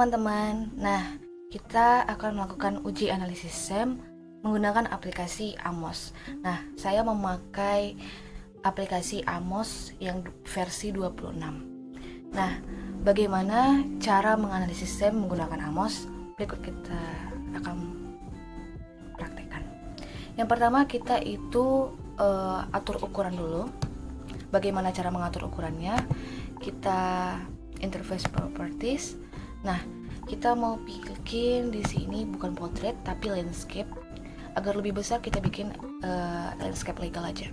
teman-teman. Nah, kita akan melakukan uji analisis SEM menggunakan aplikasi Amos. Nah, saya memakai aplikasi Amos yang versi 26. Nah, bagaimana cara menganalisis SEM menggunakan Amos? Berikut kita akan praktekkan. Yang pertama kita itu atur ukuran dulu. Bagaimana cara mengatur ukurannya? Kita interface properties. Nah, kita mau bikin di sini bukan portrait tapi landscape. Agar lebih besar kita bikin landscape legal aja.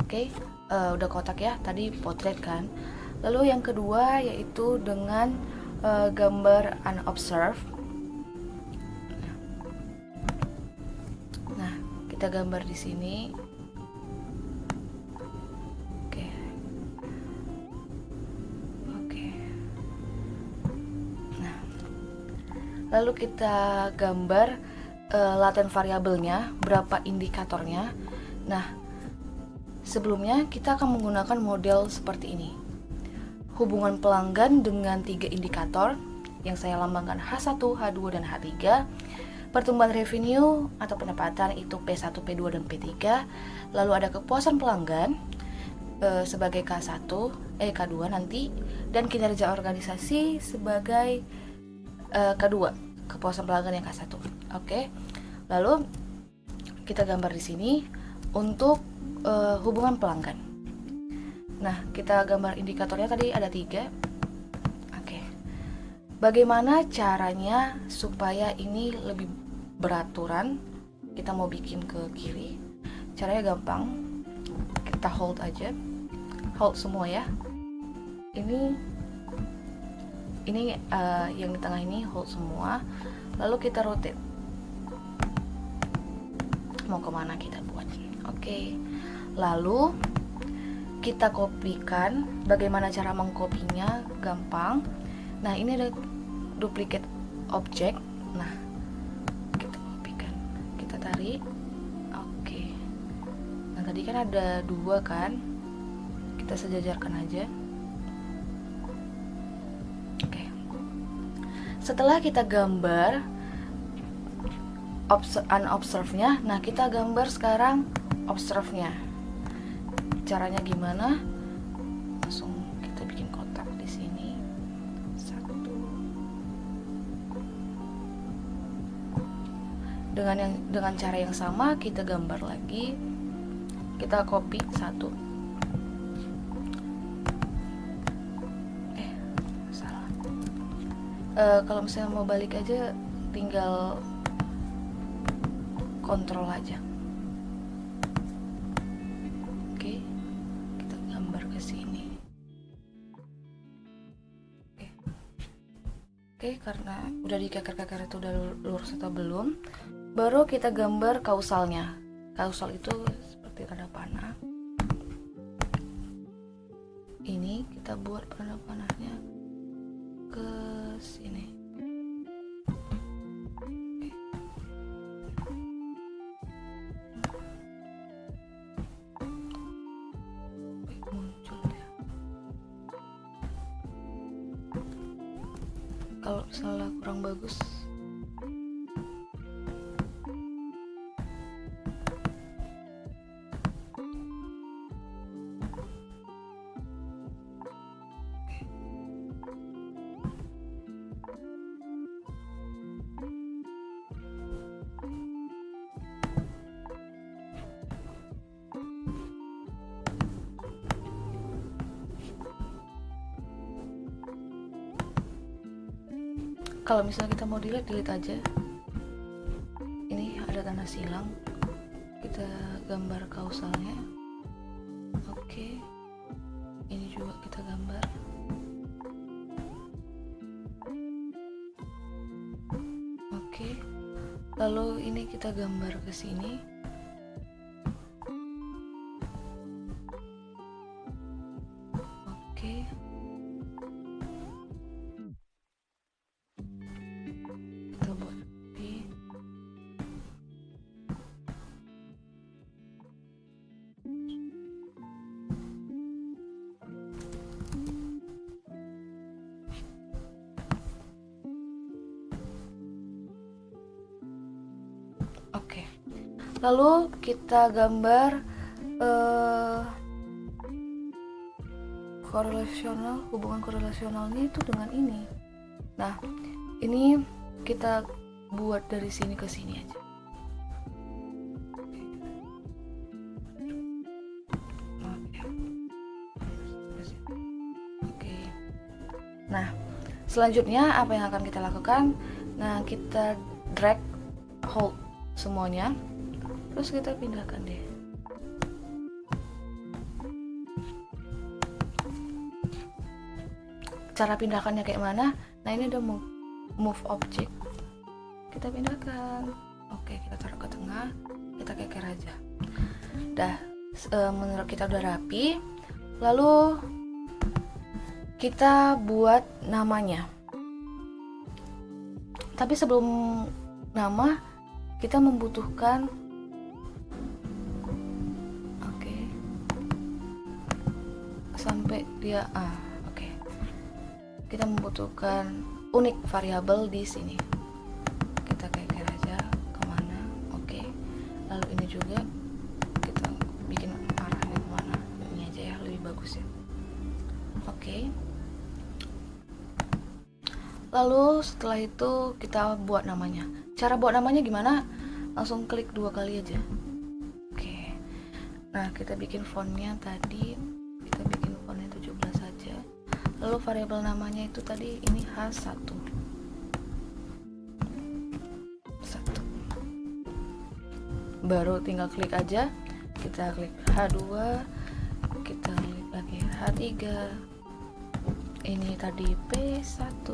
Oke, udah kotak ya. Tadi portrait kan. Lalu yang kedua yaitu dengan gambar unobserved. Nah, kita gambar di sini. Lalu kita gambar latent variabelnya, berapa indikatornya. Nah, sebelumnya kita akan menggunakan model seperti ini. Hubungan pelanggan dengan 3 indikator yang saya lambangkan H1, H2, dan H3. Pertumbuhan revenue atau pendapatan itu P1, P2, dan P3. Lalu ada kepuasan pelanggan sebagai K1, K2 nanti, dan kinerja organisasi sebagai kedua, kepuasan pelanggan yang K1. Oke. Lalu kita gambar di sini untuk hubungan pelanggan. Nah, kita gambar indikatornya tadi ada 3. Oke. Bagaimana caranya supaya ini lebih beraturan? Kita mau bikin ke kiri. Caranya gampang. Kita hold aja. Hold semua ya. Ini yang di tengah ini hold semua, lalu kita rotate. Mau kemana kita buat? Oke. Lalu kita kopikan. Bagaimana cara mengkopinya? Gampang. Nah, ini ada duplicate object. Nah, kita kopikan, kita tarik. Oke. Nah, tadi kan ada 2 kan, kita sejajarkan aja. Setelah kita gambar unobserved-nya, nah kita gambar sekarang observe-nya. Caranya gimana? Langsung kita bikin kotak di sini. 1. Dengan cara yang sama kita gambar lagi. Kita copy 1. Kalau misalnya mau balik aja tinggal kontrol aja. Oke, kita gambar ke sini. Oke, karena udah dikeker-keker itu udah lurus atau belum, baru kita gambar kausalnya. Kausal itu seperti tanda panah. Ini kita buat tanda panahnya ke sini. Muncul ya. Kalau misalnya kurang bagus, kalau misalnya kita mau delete aja. Ini ada tanda silang, kita gambar kausalnya. Oke, ini juga kita gambar. Oke, lalu ini kita gambar ke sini. Oke. Lalu kita gambar korelasional, hubungan korelasionalnya itu dengan ini. Nah, ini kita buat dari sini ke sini aja. Oke. Nah, selanjutnya apa yang akan kita lakukan? Nah, kita drag, hold semuanya, terus kita pindahkan deh. Cara pindahkannya kayak mana? Nah, ini ada move object, kita pindahkan. Oke, kita taruh ke tengah, kita keker aja. Dah, menurut kita udah rapi. Lalu kita buat namanya. Tapi sebelum nama, kita membutuhkan sampai dia kita membutuhkan unik variabel di sini. Kita keker aja kemana. Oke. Lalu ini juga kita bikin arahnya kemana. Ini aja ya, lebih bagus ya. Oke. Lalu setelah itu kita buat namanya. Cara buat namanya gimana? Langsung klik 2 kali aja. Oke. Nah, kita bikin fontnya tadi, kita bikin fontnya 17 saja. Lalu variabel namanya itu tadi ini H1. Baru tinggal klik aja. Kita klik H2, kita klik lagi H3. Ini tadi P1,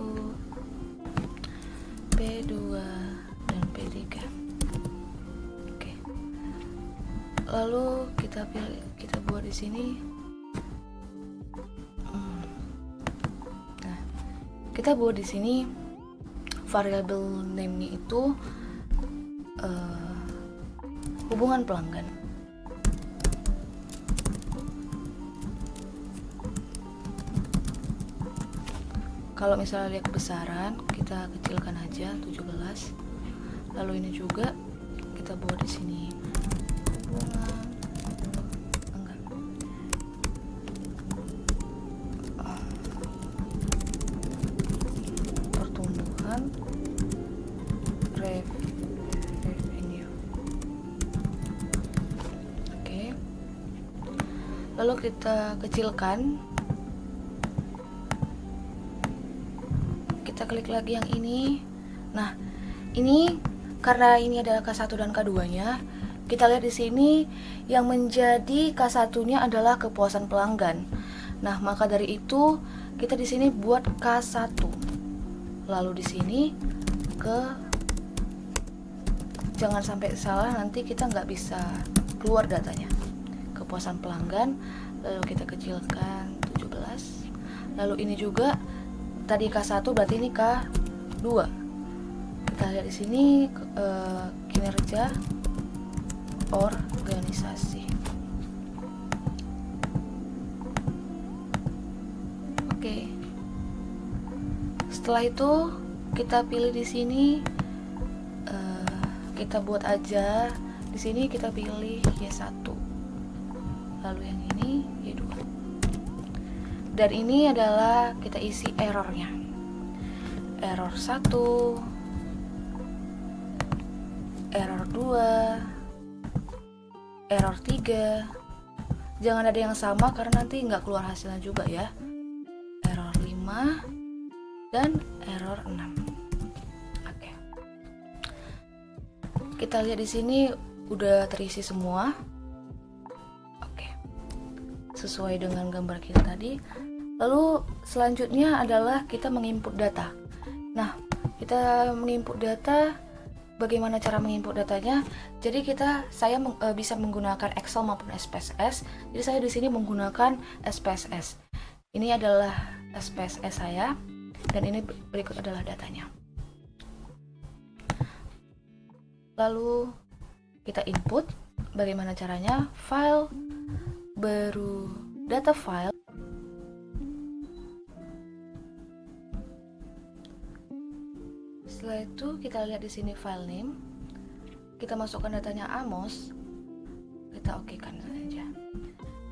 P2 dan P3. Oke. Lalu kita pilih, kita buat di sini. Nah, kita buat di sini variabel name-nya itu hubungan pelanggan. Kalau misalnya lihat kebesaran, kita kecilkan aja 17. Lalu ini juga kita buat di sini hubungan pertumbuhan revenue. Oke. Lalu kita kecilkan. Kita klik lagi yang ini. Nah, ini karena ini adalah K1 dan K2-nya, kita lihat di sini yang menjadi K1-nya adalah kepuasan pelanggan. Nah, maka dari itu kita di sini buat K1. Lalu di sini jangan sampai salah, nanti kita nggak bisa keluar datanya. Kepuasan pelanggan, lalu kita kecilkan 17. Lalu ini juga tadi K1 berarti ini K2. Kita lihat di sini kinerja organisasi. Oke. Setelah itu kita pilih di sini, kita buat aja di sini, kita pilih Y1. Lalu yang ini Y2. Dan ini adalah kita isi errornya. Error 1, error 2, error 3. Jangan ada yang sama karena nanti nggak keluar hasilnya juga ya. Error 5 dan error 6. Oke. Kita lihat di sini udah terisi semua. Oke. Sesuai dengan gambar kita tadi. Lalu selanjutnya adalah kita menginput data. Nah, kita menginput data, bagaimana cara menginput datanya? Jadi saya bisa menggunakan Excel maupun SPSS. Jadi saya di sini menggunakan SPSS. Ini adalah SPSS saya, dan ini berikut adalah datanya. Lalu kita input. Bagaimana caranya? File, baru data file. Setelah itu kita lihat di sini file name. kita masukkan datanya Amos, kita okekan saja.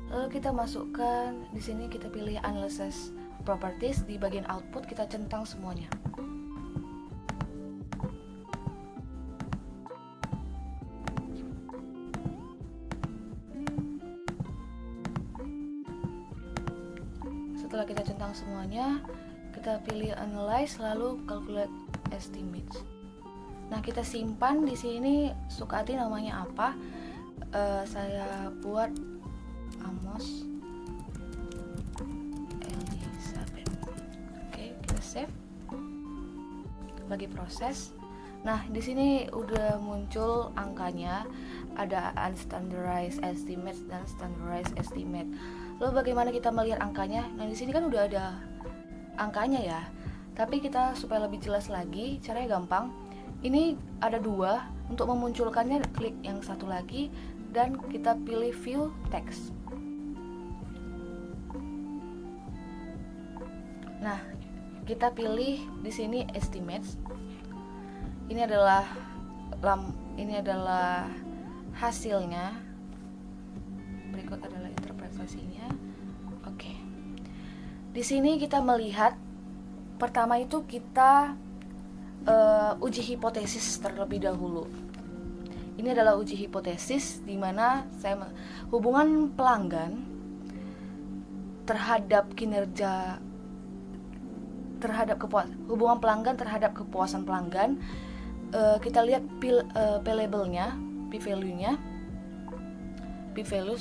Lalu kita masukkan di sini, kita pilih analysis properties, di bagian output kita centang semuanya. Setelah kita centang semuanya, kita pilih analyze, lalu calculate estimates. Nah, kita simpan di sini, Sukati namanya apa? Saya buat Amos Elizabeth. Oke, kita save. Lagi proses. Nah, di sini udah muncul angkanya, ada unstandardized estimate dan standardized estimate. Lalu bagaimana kita melihat angkanya? Nah, di sini kan udah ada angkanya ya. Tapi kita supaya lebih jelas lagi, caranya gampang. Ini ada dua, untuk memunculkannya klik yang satu lagi dan kita pilih view text. Nah, kita pilih di sini estimates. Ini adalah hasilnya. Berikut adalah interpretasinya. Oke. Di sini kita melihat pertama itu kita uji hipotesis terlebih dahulu. Ini adalah uji hipotesis di mana hubungan pelanggan terhadap kinerja, hubungan pelanggan terhadap kepuasan pelanggan. Kita lihat p-labelnya, p-value-nya. P-value,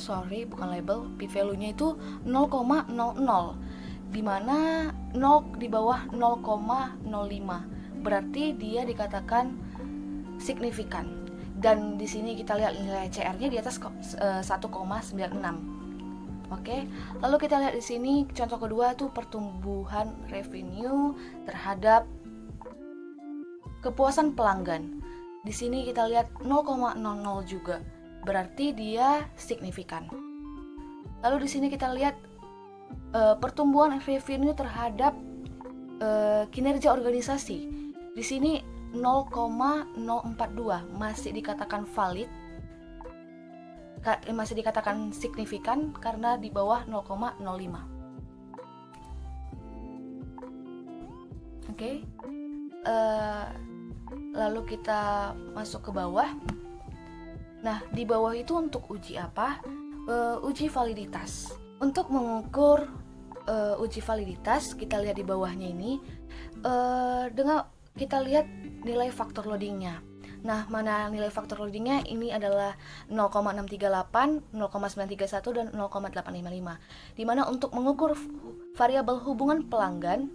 bukan label. P-value-nya itu 0,00, di mana 0 di bawah 0,05. Berarti dia dikatakan signifikan. Dan di sini kita lihat nilai CR-nya di atas 1,96. Oke. Lalu kita lihat di sini contoh kedua itu pertumbuhan revenue terhadap kepuasan pelanggan. Di sini kita lihat 0,00 juga. Berarti dia signifikan. Lalu di sini kita lihat pertumbuhan revenue terhadap kinerja organisasi. Di sini 0,042 masih dikatakan valid, masih dikatakan signifikan karena di bawah 0,05. Oke. Lalu kita masuk ke bawah. Nah, di bawah itu untuk uji apa? Uji validitas. Untuk mengukur uji validitas, kita lihat di bawahnya ini, dengan kita lihat nilai faktor loadingnya. Nah, mana nilai faktor loadingnya? Ini adalah 0,638, 0,931, dan 0,855. Dimana untuk mengukur variabel hubungan pelanggan,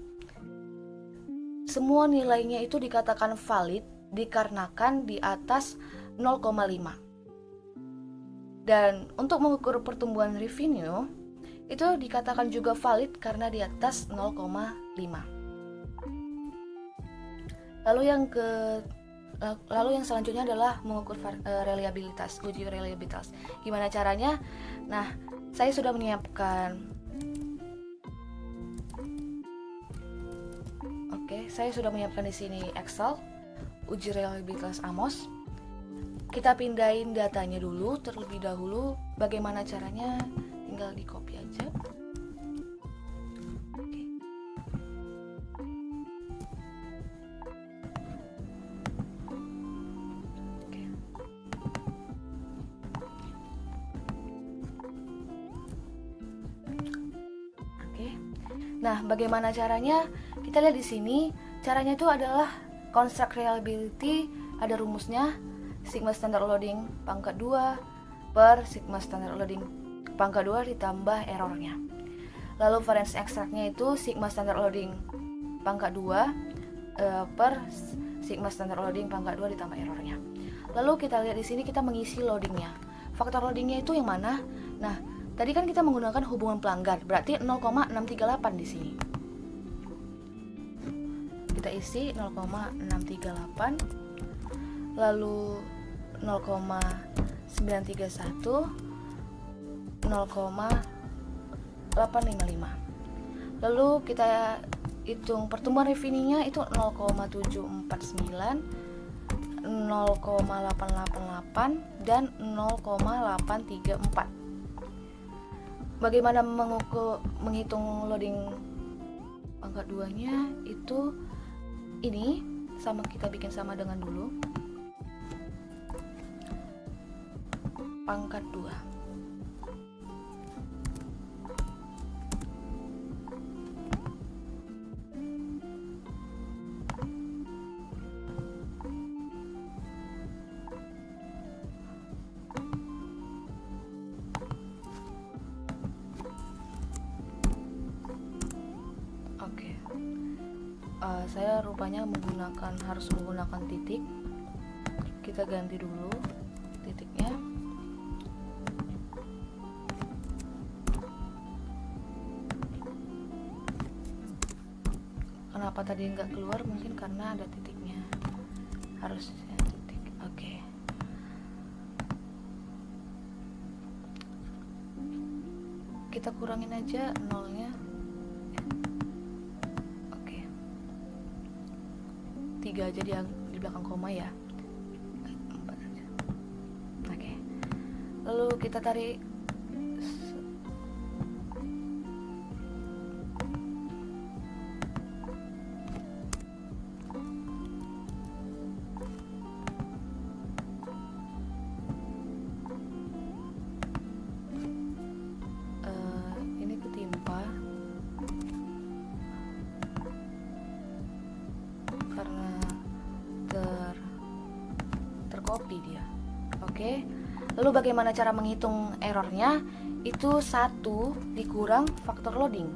semua nilainya itu dikatakan valid dikarenakan di atas 0,5. Dan untuk mengukur pertumbuhan revenue, itu dikatakan juga valid karena di atas 0,5. Lalu yang selanjutnya adalah mengukur reliabilitas, uji reliabilitas. Gimana caranya? Nah, saya sudah menyiapkan. Saya sudah menyiapkan di sini Excel uji reliabilitas Amos. Kita pindahin datanya dulu terlebih dahulu. Bagaimana caranya? Tinggal di copy aja. Nah, bagaimana caranya? Kita lihat di sini. Caranya itu adalah construct reliability, ada rumusnya, sigma standard loading pangkat 2 per sigma standard loading pangkat 2 ditambah errornya. Lalu variance extractnya itu sigma standard loading pangkat 2 per sigma standard loading pangkat 2 ditambah errornya. Lalu kita lihat di sini, kita mengisi loadingnya. Faktor loadingnya itu yang mana? Nah, tadi kan kita menggunakan hubungan pelanggan, berarti 0,638 di sini. Kita isi 0,638, lalu 0,931, 0,855. Lalu kita hitung pertumbuhan revenue-nya itu 0,749, 0,888 dan 0,834. Bagaimana menghitung loading pangkat 2-nya? Itu ini sama, kita bikin sama dengan dulu. Pangkat 2. Saya rupanya harus menggunakan titik. Kita ganti dulu titiknya. Kenapa tadi nggak keluar? Mungkin karena ada titiknya. Harusnya titik. Oke. Kita kurangin aja nolnya. 3 aja di belakang koma ya. 4 aja. Oke. Lalu kita tarik ini ketimpa karena tercopy dia. Oke. Lalu bagaimana cara menghitung errornya? Itu 1 dikurang faktor loading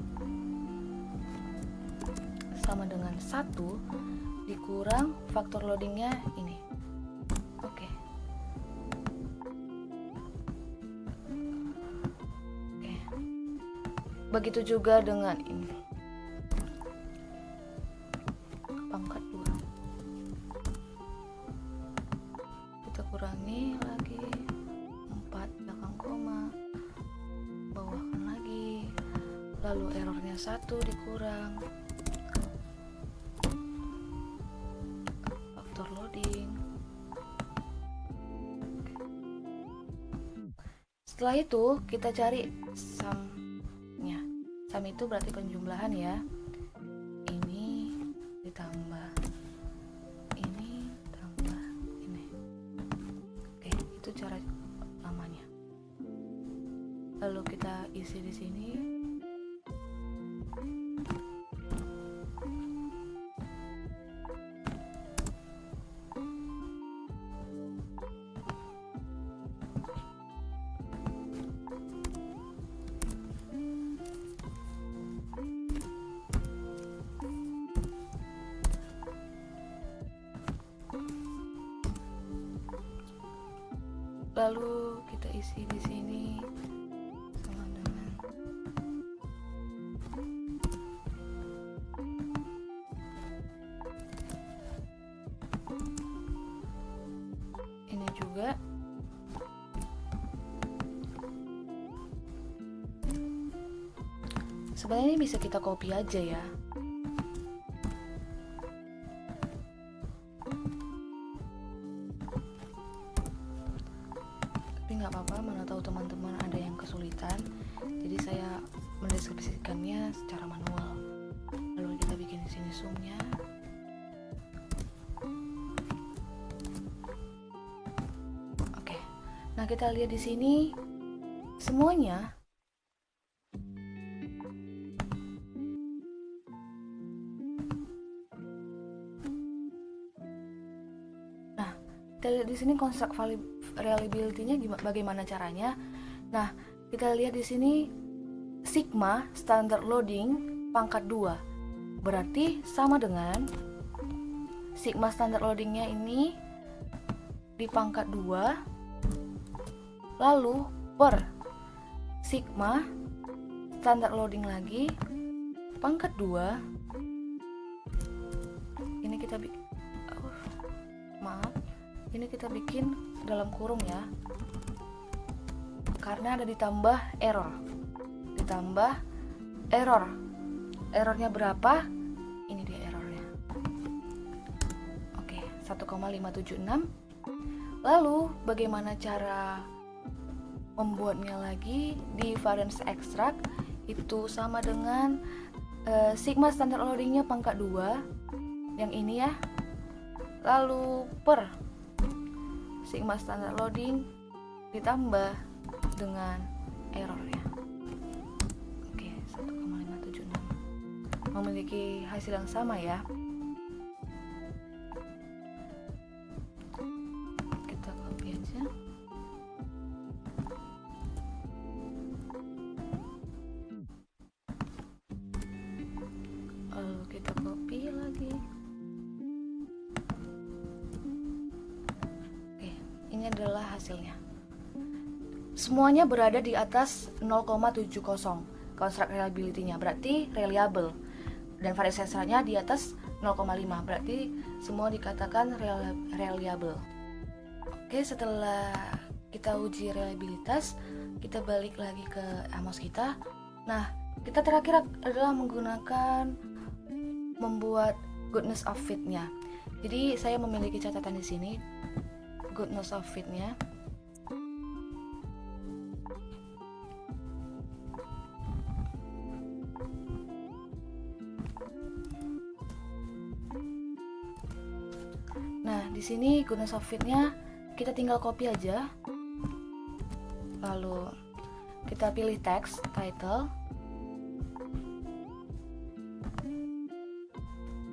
sama dengan 1 dikurang faktor loadingnya ini. Oke. Begitu juga dengan ini. Pangkat 2. Kita kurangi lagi 4 belakang koma. Bawahkan lagi. Lalu errornya 1 dikurang faktor loading. Setelah itu kita cari sum-nya. Sum itu berarti penjumlahan ya. Ini ditambah ini tambah ini. Oke, itu cara namanya. Lalu kita isi di sini. Lalu kita isi di sini sama dengan ini juga. Sebenarnya ini bisa kita copy aja ya. Nggak apa-apa, mana tahu teman-teman ada yang kesulitan, jadi saya mendeskripsikannya secara manual. Lalu kita bikin di sini sumnya. Oke, nah kita lihat di sini semuanya kita lihat di sini konstruk reliability-nya bagaimana caranya. Nah, kita lihat di sini sigma standard loading pangkat 2 berarti sama dengan sigma standard loadingnya ini di pangkat 2 lalu per sigma standard loading lagi pangkat 2. Ini kita bikin ini kita bikin dalam kurung ya, karena ada ditambah errornya berapa, ini dia errornya. Oke, 1 1,576. Lalu bagaimana cara membuatnya lagi? Di variance extract itu sama dengan sigma standard loadingnya pangkat 2 yang ini ya, lalu per sigma standard loading ditambah dengan errornya. Oke, 1,576 memiliki hasil yang sama ya. Kita copy aja. Lalu kita copy lagi. Oke, ini adalah hasilnya. Semuanya berada di atas 0,70 construct reliability-nya, berarti reliable. Dan variance extract-nya di atas 0,5, berarti semua dikatakan reliable. Oke, setelah kita uji reliabilitas, kita balik lagi ke Amos kita. Nah, kita terakhir adalah menggunakan membuat goodness of fit-nya. Jadi saya memiliki catatan di sini goodness of fit-nya. Nah, di sini goodness of fit-nya kita tinggal copy aja. Lalu kita pilih text, title.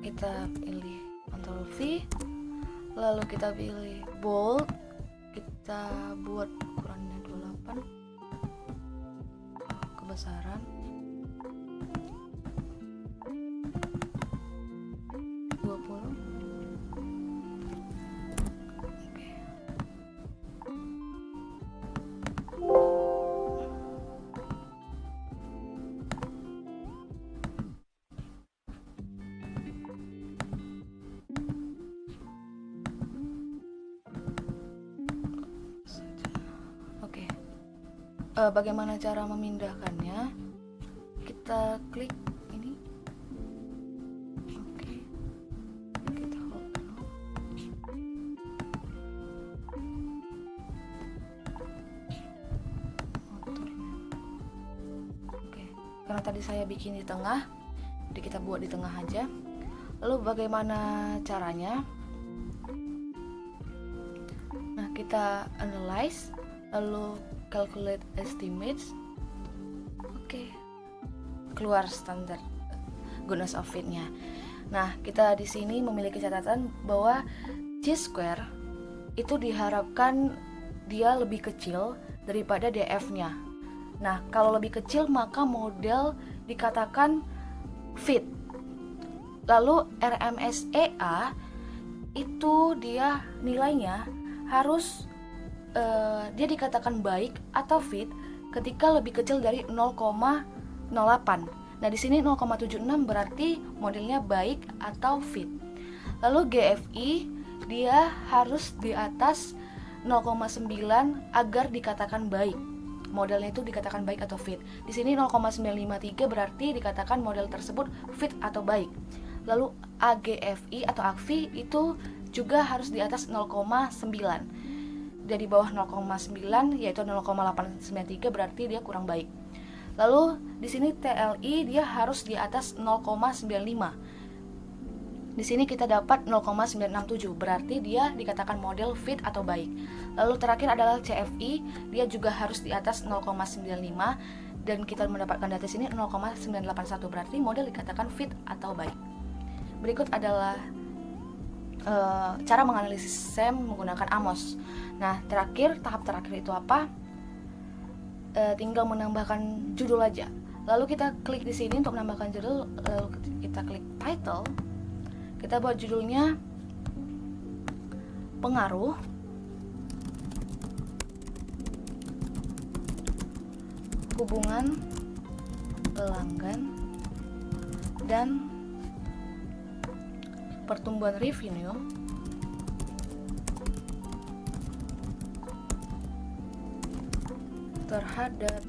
Kita pilih Ctrl V. Lalu kita pilih bold. Kita buat ukurannya 28. Kebesaran. Bagaimana cara memindahkannya? Kita klik ini. Oke. Kita hold dulu. Oke. Karena tadi saya bikin di tengah, jadi kita buat di tengah aja. Lalu bagaimana caranya? Nah, kita analyze, lalu calculate estimates. Oke. Keluar standar goodness of fit-nya. Nah, kita di sini memiliki catatan bahwa chi-square itu diharapkan dia lebih kecil daripada df-nya. Nah, kalau lebih kecil maka model dikatakan fit. Lalu RMSEA itu dia nilainya harus dia dikatakan baik atau fit ketika lebih kecil dari 0,08. Nah, di sini 0,76 berarti modelnya baik atau fit. Lalu GFI dia harus di atas 0,9 agar dikatakan baik. Modelnya itu dikatakan baik atau fit. Di sini 0,953 berarti dikatakan model tersebut fit atau baik. Lalu AGFI atau AGFI itu juga harus di atas 0,9. Dari bawah 0,9 yaitu 0,893 berarti dia kurang baik. Lalu di sini TLI dia harus di atas 0,95. Di sini kita dapat 0,967 berarti dia dikatakan model fit atau baik. Lalu terakhir adalah CFI, dia juga harus di atas 0,95 dan kita mendapatkan data sini 0,981 berarti model dikatakan fit atau baik. Berikut adalah cara menganalisis SEM menggunakan Amos. Nah, tahap terakhir itu apa? Tinggal menambahkan judul aja. Lalu kita klik di sini untuk menambahkan judul. Lalu kita klik title. Kita buat judulnya pengaruh hubungan pelanggan dan pertumbuhan revenue terhadap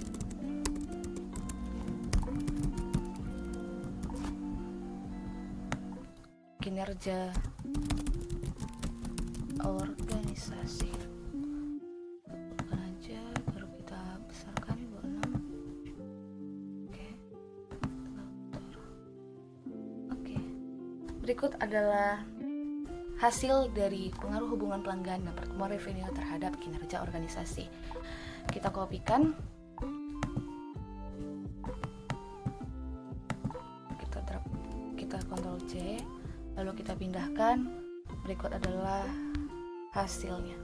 kinerja organisasi. Bukan aja, baru kita besarkan 26. Oke. Oke. Berikut adalah hasil dari pengaruh hubungan pelanggan dan pertumbuhan revenue terhadap kinerja organisasi. Kita kopikan, kita Ctrl C, lalu kita pindahkan. Berikut adalah hasilnya.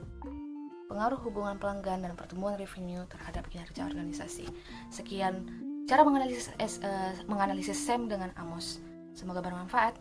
Pengaruh hubungan pelanggan dan pertumbuhan revenue terhadap kinerja organisasi. Sekian cara menganalisis SEM dengan Amos. Semoga bermanfaat.